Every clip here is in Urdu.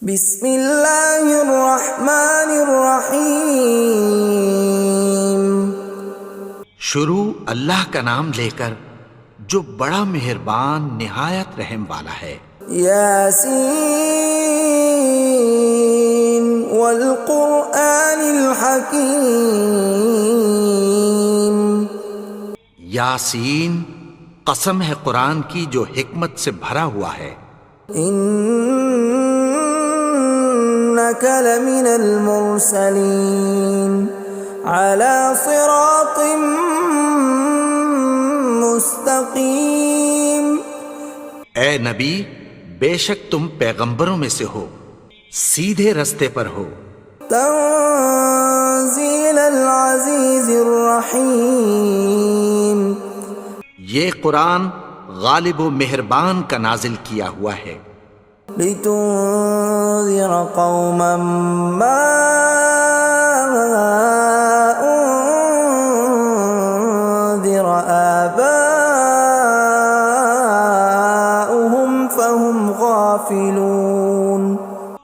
بسم اللہ الرحمن الرحیم۔ شروع اللہ کا نام لے کر جو بڑا مہربان نہایت رحم والا ہے۔ یاسین والقرآن الحکیم۔ یاسین، قسم ہے قرآن کی جو حکمت سے بھرا ہوا ہے۔ انک لمن المرسلین علی صراط مستقیم۔ اے نبی، بے شک تم پیغمبروں میں سے ہو، سیدھے رستے پر ہو۔ تنزیل العزیز الرحیم۔ یہ قرآن غالب و مہربان کا نازل کیا ہوا ہے۔ لتنذر قوما ما انذر آباؤهم فهم غافلون۔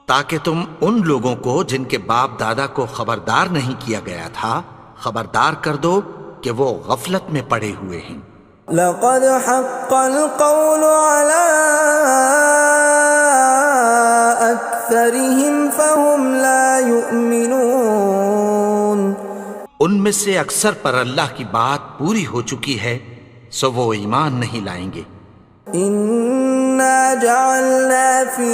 تاکہ تم ان لوگوں کو جن کے باپ دادا کو خبردار نہیں کیا گیا تھا خبردار کر دو کہ وہ غفلت میں پڑے ہوئے ہیں۔ لقد حق القول على أكثرهم فهم لا يؤمنون۔ ان میں سے اکثر پر اللہ کی بات پوری ہو چکی ہے سو وہ ایمان نہیں لائیں گے۔ إنا جعلنا في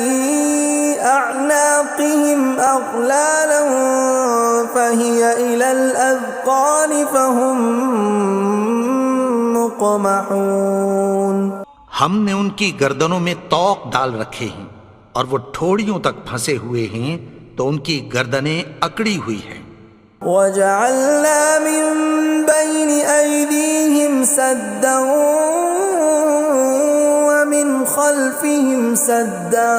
أعناقهم أغلالا فهي إلى الأذقان فهم مقمحون۔ ہم نے ان کی گردنوں میں طوق ڈال رکھے ہیں اور وہ ٹھوڑیوں تک پھنسے ہوئے ہیں تو ان کی گردنیں اکڑی ہوئی ہیں۔ وَجَعَلْنَا مِن بَيْنِ أَيْدِيهِمْ سَدًّا وَمِنْ خَلْفِهِمْ سَدًّا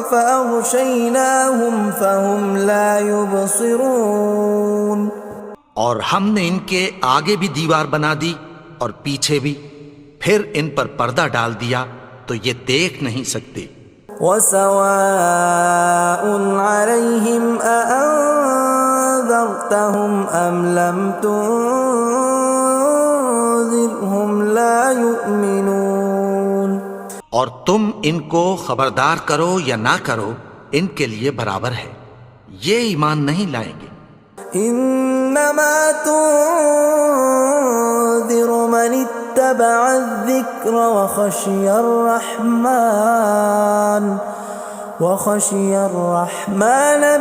فَأَغْشَيْنَاهُمْ فَهُمْ لَا يُبْصِرُونَ۔ اور ہم نے ان کے آگے بھی دیوار بنا دی اور پیچھے بھی، پھر ان پر پردہ ڈال دیا تو یہ دیکھ نہیں سکتے۔ وَسَوَاءٌ عَلَيْهِمْ أَأَنذَرْتَهُمْ أَمْ لَمْ تُنذِرْهُمْ لَا يُؤْمِنُونَ۔ اور تم ان کو خبردار کرو یا نہ کرو ان کے لیے برابر ہے، یہ ایمان نہیں لائیں گے۔ انما تنذر من اتبع الذکر وخشی الرحمن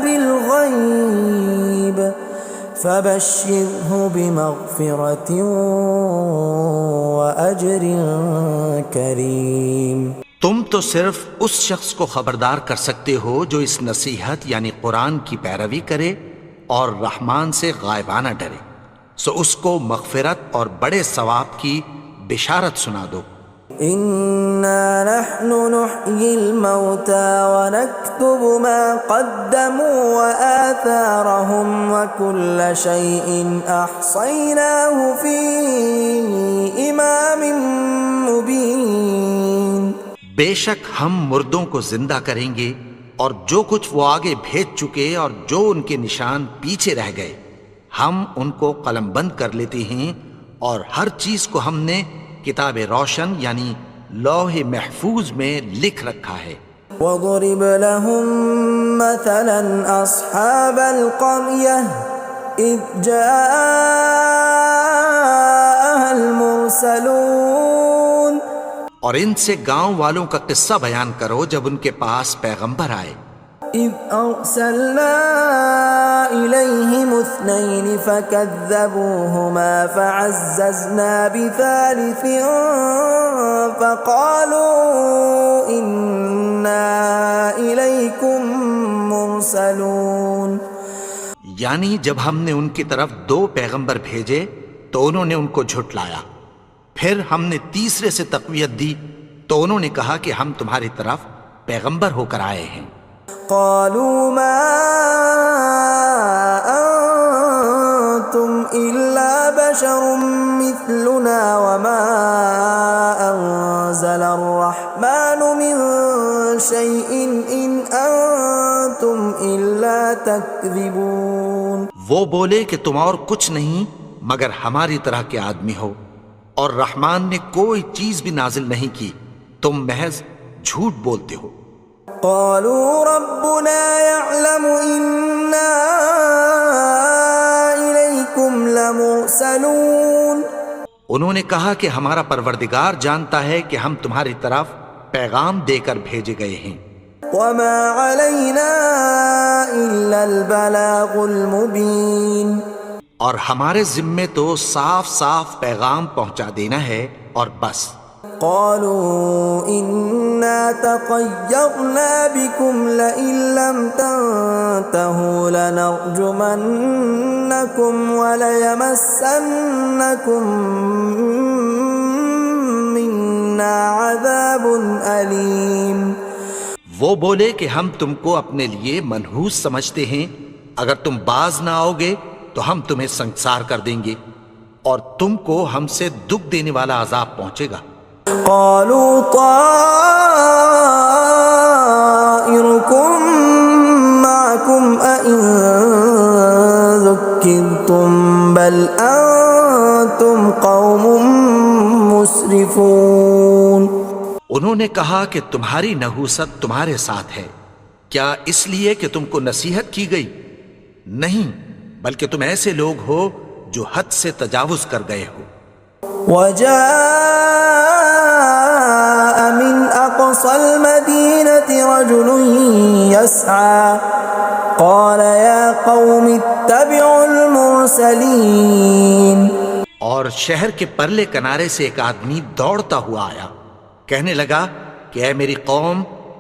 بالغیب فبشرہ بمغفرۃ واجر کریم۔ تم تو صرف اس شخص کو خبردار کر سکتے ہو جو اس نصیحت یعنی قرآن کی پیروی کرے اور رحمان سے غائبانہ ڈرے، سو اس کو مغفرت اور بڑے ثواب کی بشارت سنا دو۔ اِنَّا نَحْنُ نُحْيِي الْمَوْتَى وَنَكْتُبُ مَا قَدَّمُوا وَآثَارَهُمْ وَكُلَّ شَيْءٍ أَحْصَيْنَاهُ فِي إِمَامٍ مُبِينٍ۔ بے شک ہم مردوں کو زندہ کریں گے اور جو کچھ وہ آگے بھیج چکے اور جو ان کے نشان پیچھے رہ گئے ہم ان کو قلم بند کر لیتے ہیں، اور ہر چیز کو ہم نے کتاب روشن یعنی لوح محفوظ میں لکھ رکھا ہے۔ وَضُرِبْ لَهُم مَّثَلًا أَصْحَابَ الْقَرْيَةِ إِذْ جَاءَهَا الْمُرْسَلُونَ۔ اور ان سے گاؤں والوں کا قصہ بیان کرو جب ان کے پاس پیغمبر آئے۔ إِذْ أَرْسَلْنَا إِلَيْهِمُ اثْنَيْنِ فَكَذَّبُوهُمَا فَعَزَّزْنَا بِثَالِثٍ فَقَالُوا إِنَّا إِلَيْكُمْ مُرْسَلُونَ۔ یعنی جب ہم نے ان کی طرف دو پیغمبر بھیجے تو انہوں نے ان کو جھٹلایا، پھر ہم نے تیسرے سے تقویت دی تو انہوں نے کہا کہ ہم تمہاری طرف پیغمبر ہو کر آئے ہیں۔ قالوا ما انتم الا بشر مثلنا وما انزل الرحمن من شيء إن أنتم إلا تكذبون. وہ بولے کہ تم اور کچھ نہیں مگر ہماری طرح کے آدمی ہو، اور رحمان نے کوئی چیز بھی نازل نہیں کی، تم محض جھوٹ بولتے ہو. قالوا ربنا يعلم إنا إليكم لمرسلون. انہوں نے کہا کہ ہمارا پروردگار جانتا ہے کہ ہم تمہاری طرف پیغام دے کر بھیجے گئے ہیں. وما علينا إلا البلاغ المبين. اور ہمارے ذمے تو صاف صاف پیغام پہنچا دینا ہے اور بس. قالوا إنا تطيرنا بكم لئن لم تنتهوا لنرجمنكم وليمسنكم منا عذاب أليم. وہ بولے کہ ہم تم کو اپنے لیے منحوس سمجھتے ہیں، اگر تم باز نہ آؤ گے تو ہم تمہیں سنسار کر دیں گے اور تم کو ہم سے دکھ دینے والا عذاب پہنچے گا. قالوا طائركم معكم أئن ذكرتم بل أنتم قوم مسرفون. انہوں نے کہا کہ تمہاری نحوست تمہارے ساتھ ہے، کیا اس لیے کہ تم کو نصیحت کی گئی؟ نہیں، بلکہ تم ایسے لوگ ہو جو حد سے تجاوز کر گئے ہو. وجاء من أقصى المدينة رجل يسعى قال يا قوم اتبعوا المرسلين. اور شہر کے پرلے کنارے سے ایک آدمی دوڑتا ہوا آیا، کہنے لگا کہ اے میری قوم،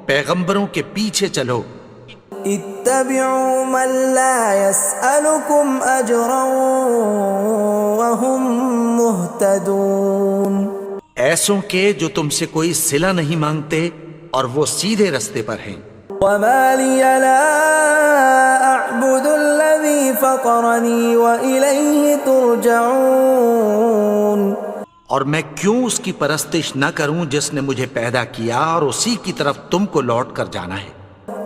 پیغمبروں کے پیچھے چلو. اتبعوا من لا يسألكم أجرا وهم مهتدون. ایسوں کے جو تم سے کوئی صلہ نہیں مانگتے اور وہ سیدھے رستے پر ہیں. وما لي لا أعبد الذي فطرني وإليه ترجعون. اور میں کیوں اس کی پرستش نہ کروں جس نے مجھے پیدا کیا اور اسی کی طرف تم کو لوٹ کر جانا ہے.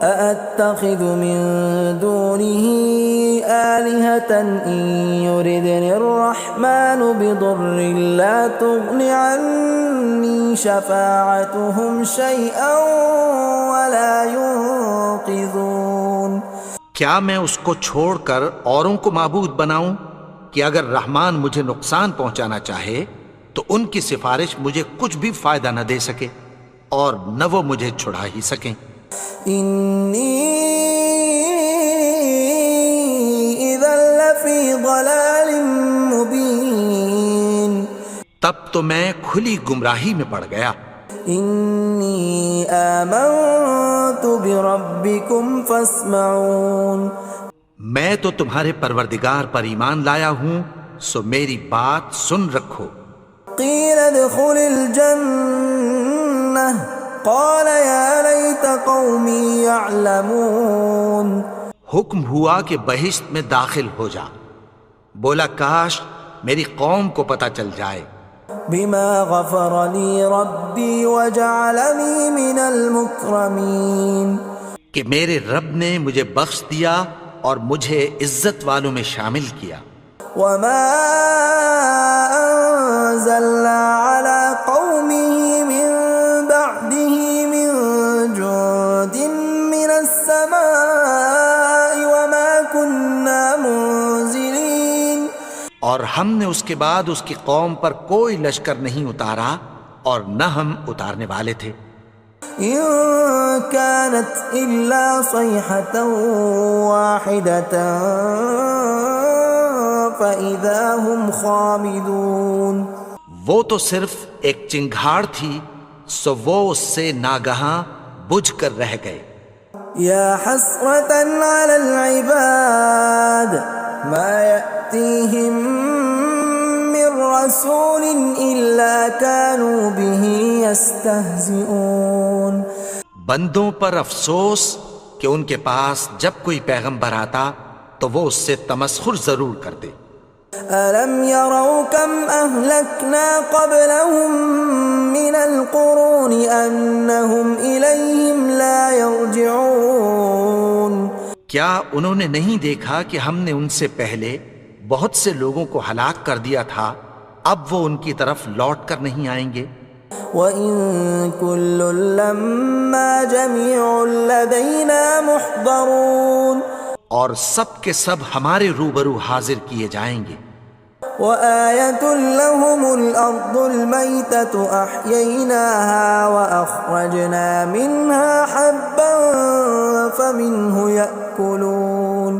أأتخذ من دونه آلهة إن يردني الرحمن بضر لا تغن عني شفاعتهم شيئا ولا ينقذون. کیا میں اس کو چھوڑ کر اوروں کو معبود بناؤں کہ اگر رحمان مجھے نقصان پہنچانا چاہے تو ان کی سفارش مجھے کچھ بھی فائدہ نہ دے سکے اور نہ وہ مجھے چھڑا ہی سکیں. إني إذا لفي ضلال مبين. تب تو میں کھلی گمراہی میں پڑ گیا. إني آمنت بربكم فاسمعون. میں تو تمہارے پروردگار پر ایمان لایا ہوں، سو میری بات سن رکھو. قيل ادخل الجنة قال يا ليت قومي يعلمون. حکم ہوا کہ بہشت میں داخل ہو جا. بولا کاش میری قوم کو پتہ چل جائے. بما غفر لي ربي وجعلني من المكرمين. کہ میرے رب نے مجھے بخش دیا اور مجھے عزت والوں میں شامل کیا. وما أنزلنا على قومه من بعده من جند من السماء وما كنا منزلين. اور ہم نے اس کے بعد اس کی قوم پر کوئی لشکر نہیں اتارا اور نہ ہم اتارنے والے تھے. إن كانت إلا صيحة واحدة فإذا هم خامدون. وہ تو صرف ایک چنگھاڑ تھی، سو وہ اس سے ناگہاں بجھ کر رہ گئے. يا حسرة على العباد ما يأتيهم من رسول إلا كانوا به يستهزئون. بندوں پر افسوس کہ ان کے پاس جب کوئی پیغمبر آتا تو وہ اس سے تمسخر ضرور کرتے. ألم يروا كم أهلكنا قبلهم من القرون أنهم إليهم لا يرجعون کیا انہوں نے نہیں دیکھا کہ ہم نے ان سے پہلے بہت سے لوگوں کو ہلاک کر دیا تھا، اب وہ ان کی طرف لوٹ کر نہیں آئیں گے؟ وَإِن كُلٌّ لَّمَّا جَمِيعٌ لَّدَيْنَا مُحْضَرُونَ اور سب کے سب ہمارے روبرو حاضر کیے جائیں گے۔ وَآيَةٌ لَّهُمُ الْأَرْضُ الْمَيْتَةُ أَحْيَيْنَاهَا وَأَخْرَجْنَا مِنْهَا حَبًّا فَمِنْهُ يَأْكُلُونَ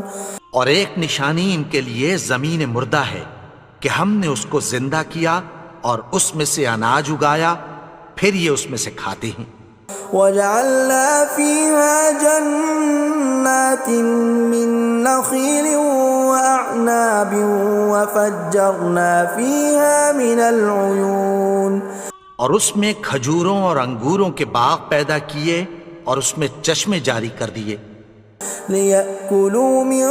اور ایک نشانی ان کے لیے زمین مردہ ہے کہ ہم نے اس کو زندہ کیا اور اس میں سے اناج اگایا، پھر یہ اس میں سے کھاتے ہیں۔ وَجَعَلْنَا فِيهَا جَنَّاتٍ مِّن نَّخِيلٍ وَأَعْنَابٍ وَفَجَّرْنَا فِيهَا مِنَ الْعُيُونِ اور اس میں کھجوروں اور انگوروں کے باغ پیدا کیے اور اس میں چشمے جاری کر دیے، لِيَأْكُلُوا مِن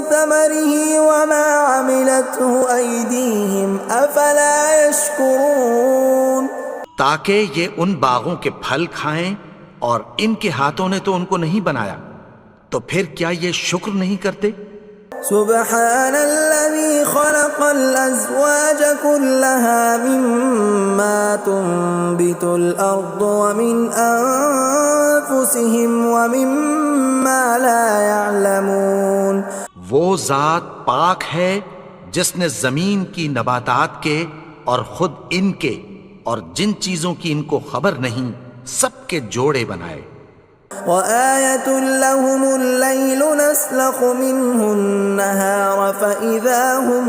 ثَمَرِهِ وَمَا عَمِلَتْهُ أَيْدِيهِمْ أَفَلَا يَشْكُرُونَ تاکہ یہ ان باغوں کے پھل کھائیں، اور ان کے ہاتھوں نے تو ان کو نہیں بنایا، تو پھر کیا یہ شکر نہیں کرتے؟ سبحان الذي خلق الأزواج كلها مما تنبت الأرض ومن أنفسهم ومما لا يعلمون وہ ذات پاک ہے جس نے زمین کی نباتات کے اور خود ان کے اور جن چیزوں کی ان کو خبر نہیں سب کے جوڑے بنائے۔ وَآيَةٌ لَّهُمُ اللَّيْلُ نَسْلَخُ مِنْهُ النَّهَارَ فَإِذَا هُم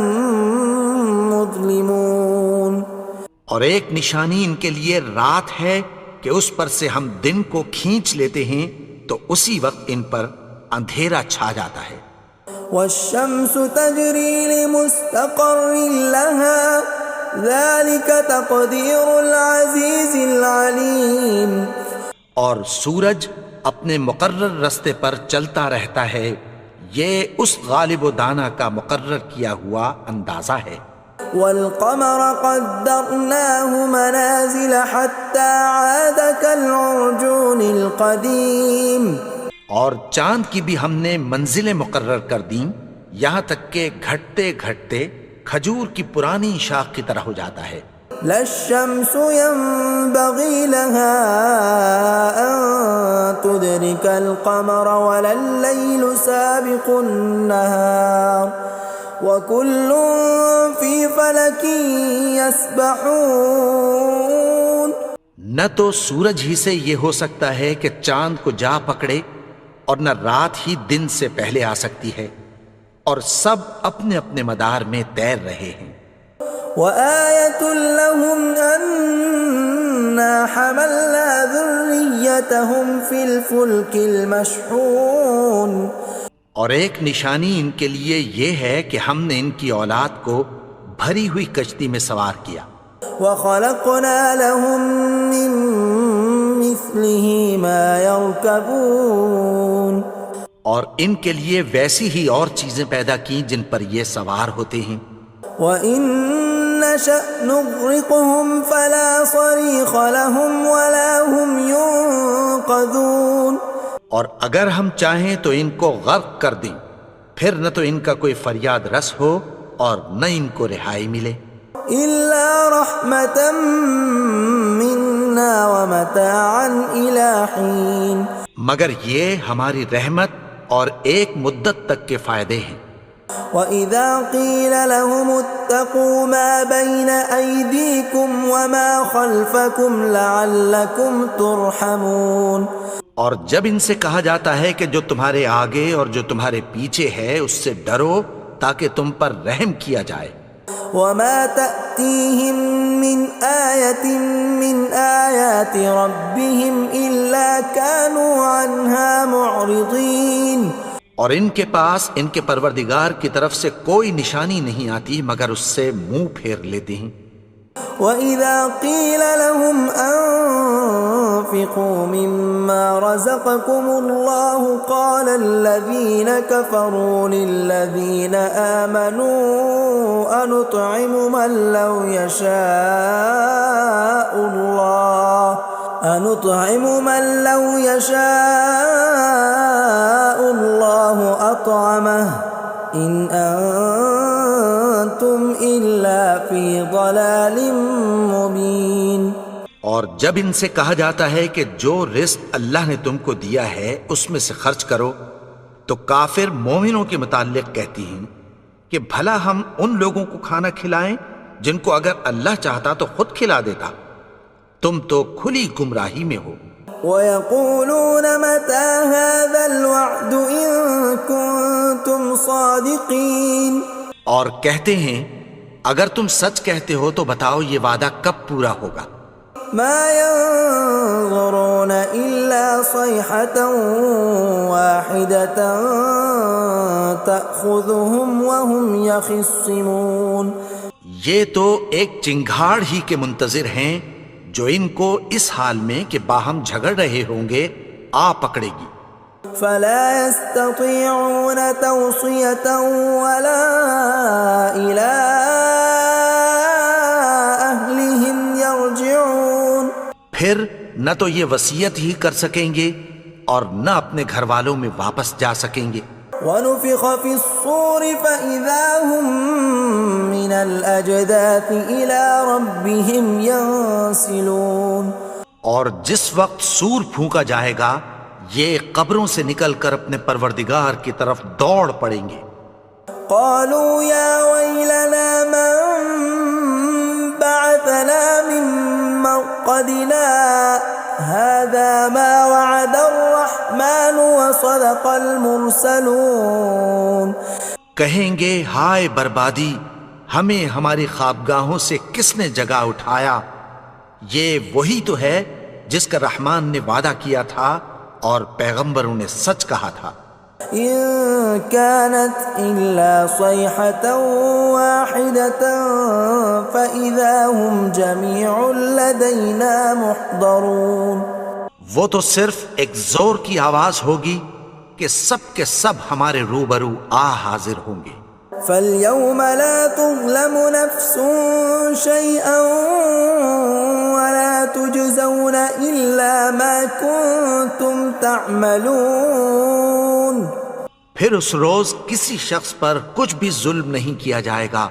مُظْلِمُونَ اور ایک نشانی ان کے لیے رات ہے کہ اس پر سے ہم دن کو کھینچ لیتے ہیں تو اسی وقت ان پر اندھیرا چھا جاتا ہے۔ وَالشَّمْسُ تَجْرِي لِمُسْتَقَرٍّ لَّهَا ذَلِكَ تَقْدِيرُ الْعَزِيزِ الْعَلِيمِ اور سورج اپنے مقرر رستے پر چلتا رہتا ہے، یہ اس غالب و دانا کا مقرر کیا ہوا اندازہ ہے۔ وَالْقَمَرَ قَدَّرْنَاهُ مَنَازِلَ حَتَّى عَادَ كَالْعُرْجُونِ الْقَدِيمِ اور چاند کی بھی ہم نے منزلیں مقرر کر دیں، یہاں تک کہ گھٹتے گھٹتے کھجور کی پرانی شاخ کی طرح ہو جاتا ہے۔ لا الشمس ينبغي لها أن تدرك القمر ولا الليل سابق النهار وكل في فلك يسبحون نہ تو سورج ہی سے یہ ہو سکتا ہے کہ چاند کو جا پکڑے، اور نہ رات ہی دن سے پہلے آ سکتی ہے، اور سب اپنے اپنے مدار میں تیر رہے ہیں۔ وَآيَةٌ لَّهُمْ أَنَّا حَمَلْنَا ذُرِّيَّتَهُمْ فِي الْفُلْكِ الْمَشْحُونِ اور ایک نشانی ان کے لیے یہ ہے کہ ہم نے ان کی اولاد کو بھری ہوئی کشتی میں سوار کیا۔ وَخَلَقْنَا لَهُم مِّن مِّثْلِهِ مَا يَرْكَبُونَ اور ان کے لیے ویسی ہی اور چیزیں پیدا کی جن پر یہ سوار ہوتے ہیں۔ وَإِن نَّشَأْ نُغْرِقْهُمْ فَلَا صَرِيخَ لَهُمْ وَلَا هُمْ يُنقَذُونَ اور اگر ہم چاہیں تو ان کو غرق کر دیں، پھر نہ تو ان کا کوئی فریاد رس ہو اور نہ ان کو رہائی ملے۔ إِلَّا رَحْمَةً مِّنَّا وَمَتَاعًا إِلَىٰ حِينٍ مگر یہ ہماری رحمت اور ایک مدت تک کے فائدے ہیں۔ وَإِذَا قِيلَ لَهُمُ اتَّقُوا مَا بَيْنَ أَيْدِيكُمْ وَمَا خَلْفَكُمْ لَعَلَّكُمْ تُرْحَمُونَ اور جب ان سے کہا جاتا ہے کہ جو تمہارے آگے اور جو تمہارے پیچھے ہے اس سے ڈرو تاکہ تم پر رحم کیا جائے۔ وَمَا تَأْتِيهِم مِّنْ آيَةٍ مِّنْ آيَاتِ رَبِّهِمْ إِلَّا كَانُوا عَنْهَا مُعْرِضِينَ اور ان کے پاس ان کے پروردگار کی طرف سے کوئی نشانی نہیں آتی مگر اس سے منہ پھیر لیتے ہیں۔ وَإِذَا قِيلَ لَهُمْ وأنفقوا مما رزقكم الله قال الذين كفروا للذين آمنوا أنطعم من لو يشاء الله أطعمه إن أنتم إلا في ضلال مبين۔ اور جب ان سے کہا جاتا ہے کہ جو رزق اللہ نے تم کو دیا ہے اس میں سے خرچ کرو، تو کافر مومنوں کے متعلق کہتی ہیں کہ بھلا ہم ان لوگوں کو کھانا کھلائیں جن کو اگر اللہ چاہتا تو خود کھلا دیتا، تم تو کھلی گمراہی میں ہو۔ وَيَقُولُونَ مَتَى هَذَا الْوَعْدُ إِن كُنتُمْ صَادِقِينَ، اور کہتے ہیں اگر تم سچ کہتے ہو تو بتاؤ یہ وعدہ کب پورا ہوگا۔ مَا يَنظُرُونَ إِلَّا صَيْحَةً وَاحِدَةً تَأْخُذُهُمْ وَهُمْ يَخِصِّمُونَ، یہ تو ایک چنگھاڑ ہی کے منتظر ہیں جو ان کو اس حال میں کہ باہم جھگڑ رہے ہوں گے آ پکڑے گی۔ فَلَا يَسْتَطِيعُونَ تَوْصِيَةً وَلَا إِلَىٰ أَهْلِهِمْ يَرْجِعُونَ، پھر نہ تو یہ وصیت ہی کر سکیں گے اور نہ اپنے گھر والوں میں واپس جا سکیں گے۔ وَنُفِخَ فِي الصُّورِ فَإِذَا هُم مِّنَ الْأَجْدَاثِ إِلَىٰ رَبِّهِمْ يَنسِلُونَ، اور جس وقت سور پھونکا جائے گا یہ قبروں سے نکل کر اپنے پروردگار کی طرف دوڑ پڑیں گے۔ قَالُوا يَا وَيْلَنَا مَن بَعَثَنَا مِن مَّرْقَدِنَا هَٰذَا مَا وَعَدَ الرَّحْمَٰنُ وَصَدَقَ الْمُرْسَلُونَ، کہیں گے ہائے بربادی، ہمیں ہماری خوابگاہوں سے کس نے جگا اٹھایا، یہ وہی تو ہے جس کا رحمان نے وعدہ کیا تھا اور پیغمبروں نے سچ کہا تھا۔ إِن كَانَتْ إِلَّا صَيْحَةً وَاحِدَةً فَإِذَا هُمْ جَمِيعٌ لَدَيْنَا مُحْضَرُونَ، وہ تو صرف ایک زور کی آواز ہوگی کہ سب کے سب ہمارے روبرو آ حاضر ہوں گے۔ فَالْيَوْمَ لَا تُظْلَمُ نَفْسٌ شَيْئًا وَلَا تُجْزَوْنَ إِلَّا مَا كُنتُمْ تَعْمَلُونَ، پھر اس روز کسی شخص پر کچھ بھی ظلم نہیں کیا جائے گا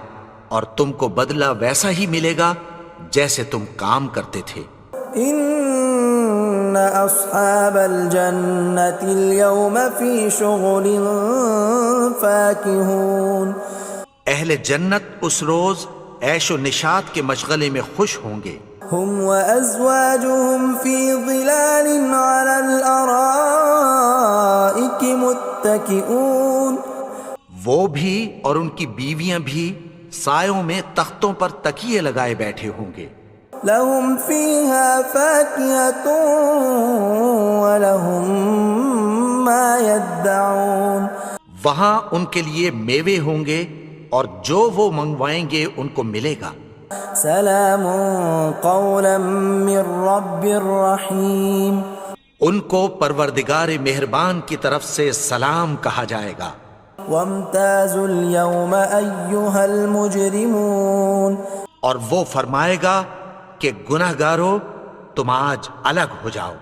اور تم کو بدلہ ویسا ہی ملے گا جیسے تم کام کرتے تھے۔ إِنَّ أَصْحَابَ الْجَنَّةِ الْيَوْمَ فِي شُغُلٍ فَاكِهُونَ، اہل جنت اس روز عیش و نشاط کے مشغلے میں خوش ہوں گے۔ هُمْ وَأَزْوَاجُهُمْ فِي ظِلَالٍ عَلَى الْأَرَائِكِ مُتَّكِئُونَ، وہ بھی اور ان کی بیویاں بھی سایوں میں تختوں پر تکیے لگائے بیٹھے ہوں گے۔ لَهُمْ فِيهَا فَاكِهَةٌ وَلَهُمْ مَا يَدَّعُونَ، وہاں ان کے لیے میوے ہوں گے اور جو وہ منگوائیں گے ان کو ملے گا۔ سلام قولا من رب رحیم، ان کو پروردگار مہربان کی طرف سے سلام کہا جائے گا۔ وامتازوا اليوم ایھا المجرمون، اور وہ فرمائے گا کہ گنہگارو تم آج الگ ہو جاؤ۔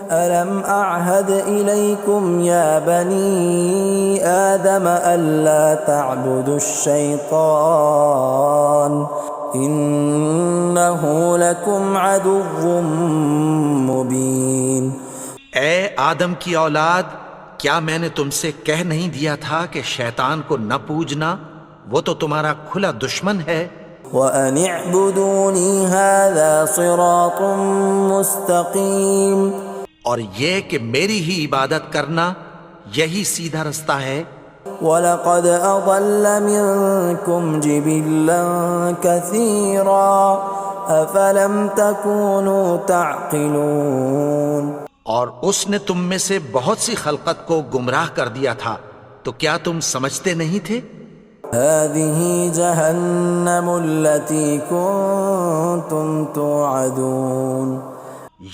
ألم أعهد إليكم يا بني آدم ألا تعبدوا الشيطان إنه لكم عدو مبين۔ اے آدم کی اولاد، کیا میں نے تم سے کہہ نہیں دیا تھا کہ شیطان کو نہ پوجنا، وہ تو تمہارا کھلا دشمن ہے۔ وَأَنِ اعْبُدُونِي هَذَا صِرَاطٌ مُسْتَقِيمٌ، اور یہ کہ میری ہی عبادت کرنا یہی سیدھا رستہ ہے۔ وَلَقَدْ أَضَلَّ مِنْكُمْ جِبِلًّا كَثِيرًا أَفَلَمْ تَكُونُوا تَعْقِلُونَ، اور اس نے تم میں سے بہت سی خلقت کو گمراہ کر دیا تھا، تو کیا تم سمجھتے نہیں تھے؟ هَذِهِ جَهَنَّمُ الَّتِي كُنْتُمْ تُوعَدُونَ،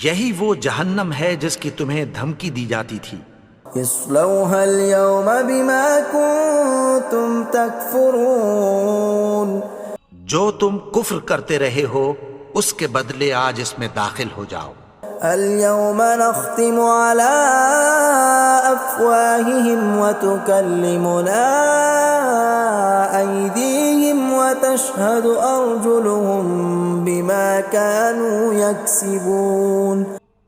یہی وہ جہنم ہے جس کی تمہیں دھمکی دی جاتی تھی. اصلوها اليوم بما كنتم تكفرون. جو تم کفر کرتے رہے ہو اس کے بدلے آج اس میں داخل ہو جاؤ. اليوم نختم على أفواههم وتكلمنا أيديهم وتشهد أرجلهم بما كانوا يكسبون.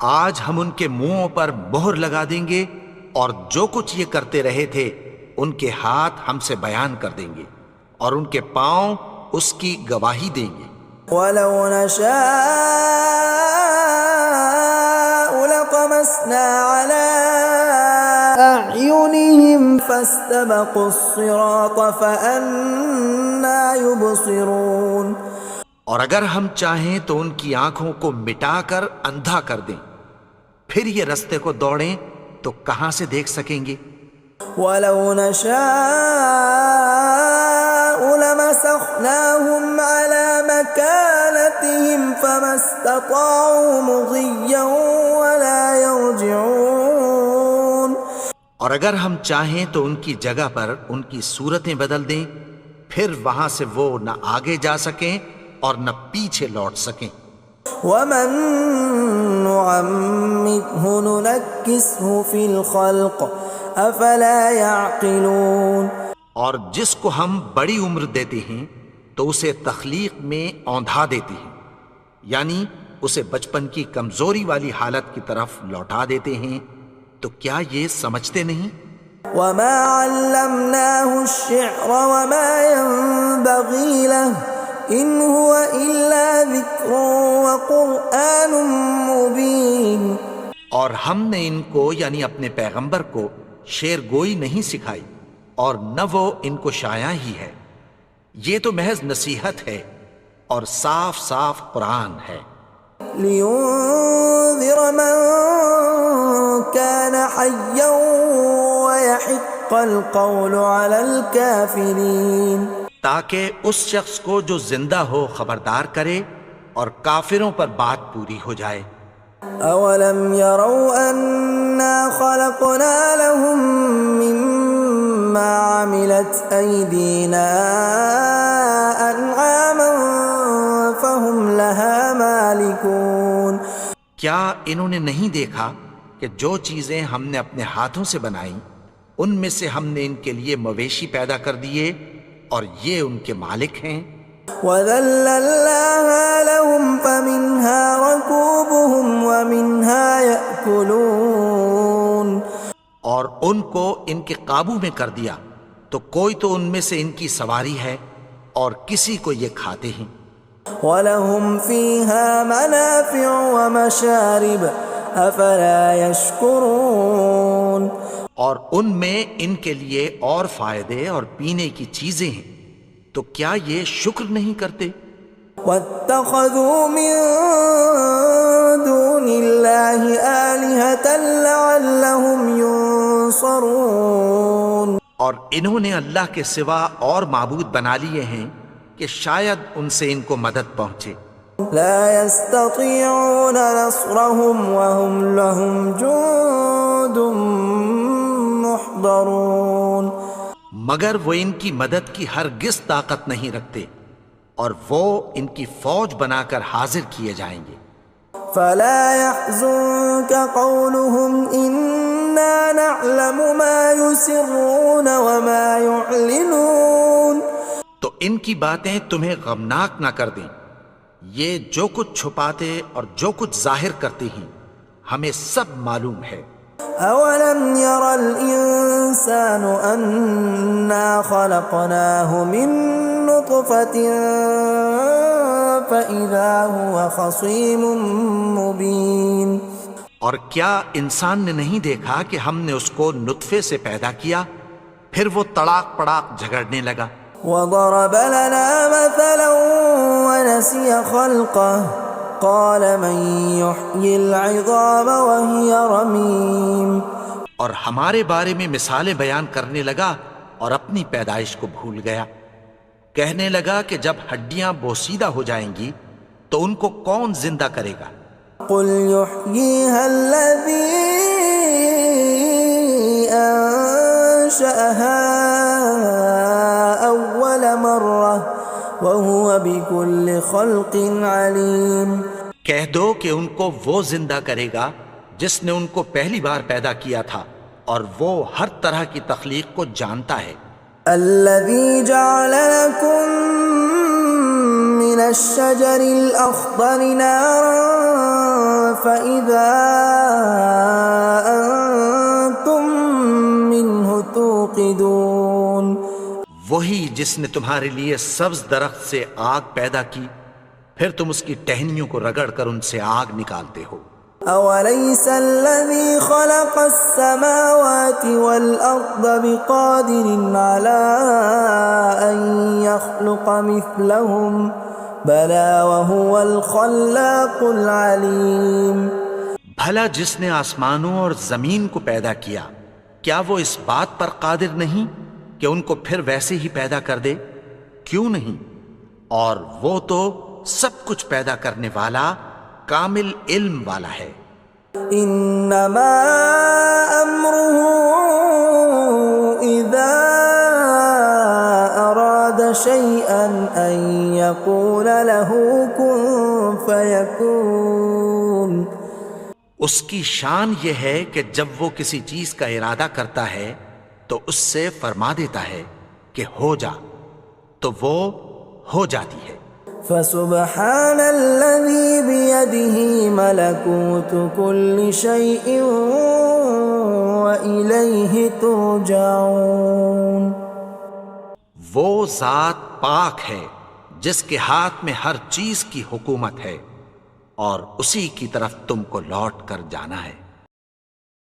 آج ہم ان کے منہوں پر مہر لگا دیں گے اور جو کچھ یہ کرتے رہے تھے ان کے ہاتھ ہم سے بیان کر دیں گے اور ان کے پاؤں اس کی گواہی دیں گے. ولو نشاء لطمسنا على أعينهم فاستبقوا الصراط فأنى يبصرون. اور اگر ہم چاہیں تو ان کی آنکھوں کو مٹا کر اندھا کر دیں، پھر یہ رستے کو دوڑیں تو کہاں سے دیکھ سکیں گے. ولو نشاء لمسخناهم على مكانتهم فما استطاعوا مضيا ولا يرجعون. اور اگر ہم چاہیں تو ان کی جگہ پر ان کی صورتیں بدل دیں، پھر وہاں سے وہ نہ آگے جا سکیں اور نہ پیچھے لوٹ سکیں. ومن نعمره ننكسه في الخلق افلا يعقلون. اور جس کو ہم بڑی عمر دیتے ہیں تو اسے تخلیق میں اوندھا دیتے ہیں، یعنی اسے بچپن کی کمزوری والی حالت کی طرف لوٹا دیتے ہیں. تو کیا یہ سمجھتے نہیں؟ وما علمناه الشعر وما ينبغي له ان هو الا ذکر وقرآن مبین. اور ہم نے ان کو یعنی اپنے پیغمبر کو شعر گوئی نہیں سکھائی اور نہ وہ ان کو شایع ہی ہے، یہ تو محض نصیحت ہے اور صاف صاف قرآن ہے. لينذر من كان حيا ويحق القول على الكافرين. تاکہ اس شخص کو جو زندہ ہو خبردار کرے اور کافروں پر بات پوری ہو جائے. اولم يروا انا خلقنا لهم مما عملت ايدينا انعاما فهم لها مالكون. کیا انہوں نے نہیں دیکھا کہ جو چیزیں ہم نے اپنے ہاتھوں سے بنائیں ان میں سے ہم نے ان کے لیے مویشی پیدا کر دیے اور یہ ان کے مالک ہیں. وَذَلَّلْنَاهَا لَهُمْ فَمِنْهَا رَكُوبُهُمْ وَمِنْهَا يَأْكُلُونَ. اور ان کو ان کے قابو میں کر دیا تو کوئی تو ان میں سے ان کی سواری ہے اور کسی کو یہ کھاتے ہیں. وَلَهُمْ فِيهَا مَنَافِعُ وَمَشَارِبُ أَفَلَا يَشْكُرُونَ. اور ان میں ان کے لیے اور فائدے اور پینے کی چیزیں ہیں، تو کیا یہ شکر نہیں کرتے؟ وَاتَّخَذُوا مِن دُونِ اللَّهِ آلِهَةً لَعَلَّهُمْ يُنصَرُونَ. اور انہوں نے اللہ کے سوا اور معبود بنا لیے ہیں کہ شاید ان سے ان کو مدد پہنچے. لا يستطيعون نصرهم وهم لهم جند محضرون. مگر وہ ان کی مدد کی ہرگز طاقت نہیں رکھتے اور وہ ان کی فوج بنا کر حاضر کیے جائیں گے. فلا يحزنك قولهم إنا نعلم ما يسرون وما يعلنون. تو ان کی باتیں تمہیں غمناک نہ کر دیں، یہ جو کچھ چھپاتے اور جو کچھ ظاہر کرتے ہیں ہمیں سب معلوم ہے. أولم ير الإنسان أنا خلقناه من نطفة فإذا هو خصيم مبين. اور کیا انسان نے نہیں دیکھا کہ ہم نے اس کو نطفے سے پیدا کیا پھر وہ تڑاک پڑاک جھگڑنے لگا. وضرب لنا مثلا ونسي خلقه قال من يحيي العظام وهي رميم. اور ہمارے بارے میں مثالیں بیان کرنے لگا اور اپنی پیدائش کو بھول گیا. کہنے لگا کہ جب ہڈیاں بوسیدہ ہو جائیں گی تو ان کو کون زندہ کرے گا قل يحييها الذي أنشأها أول مرة وهو بكل خلق عليم۔ کہہ دو کہ ان کو وہ زندہ کرے گا جس نے ان کو پہلی بار پیدا کیا تھا، اور وہ ہر طرح کی تخلیق کو جانتا ہے۔ الذي جعل لكم من الشجر الأخضر نارا فإذا أنتم منه توقدون، وہی جس نے تمہارے لیے سبز درخت سے آگ پیدا کی، پھر تم اس کی ٹہنیوں کو رگڑ کر ان سے آگ نکالتے ہو۔ أوليس الذي خلق السماوات والأرض بقادر على أن يخلق مثلهم بلى وهو الخلاق العليم۔ بھلا جس نے آسمانوں اور زمین کو پیدا کیا، کیا وہ اس بات پر قادر نہیں کہ ان کو پھر ویسے ہی پیدا کر دے؟ کیوں نہیں؟ اور وہ تو سب کچھ پیدا کرنے والا، کامل علم والا ہے۔ انما امره اذا اراد شيئا ان يقول له كن فيكون۔ اس کی شان یہ ہے کہ جب وہ کسی چیز کا ارادہ کرتا ہے تو اس سے فرما دیتا ہے کہ ہو جا، تو وہ ہو جاتی ہے۔ فسبحان الذي بيده ملكوت كل شيء وإليه ترجعون۔ وہ ذات پاک ہے جس کے ہاتھ میں ہر چیز کی حکومت ہے، اور اسی کی طرف تم کو لوٹ کر جانا ہے۔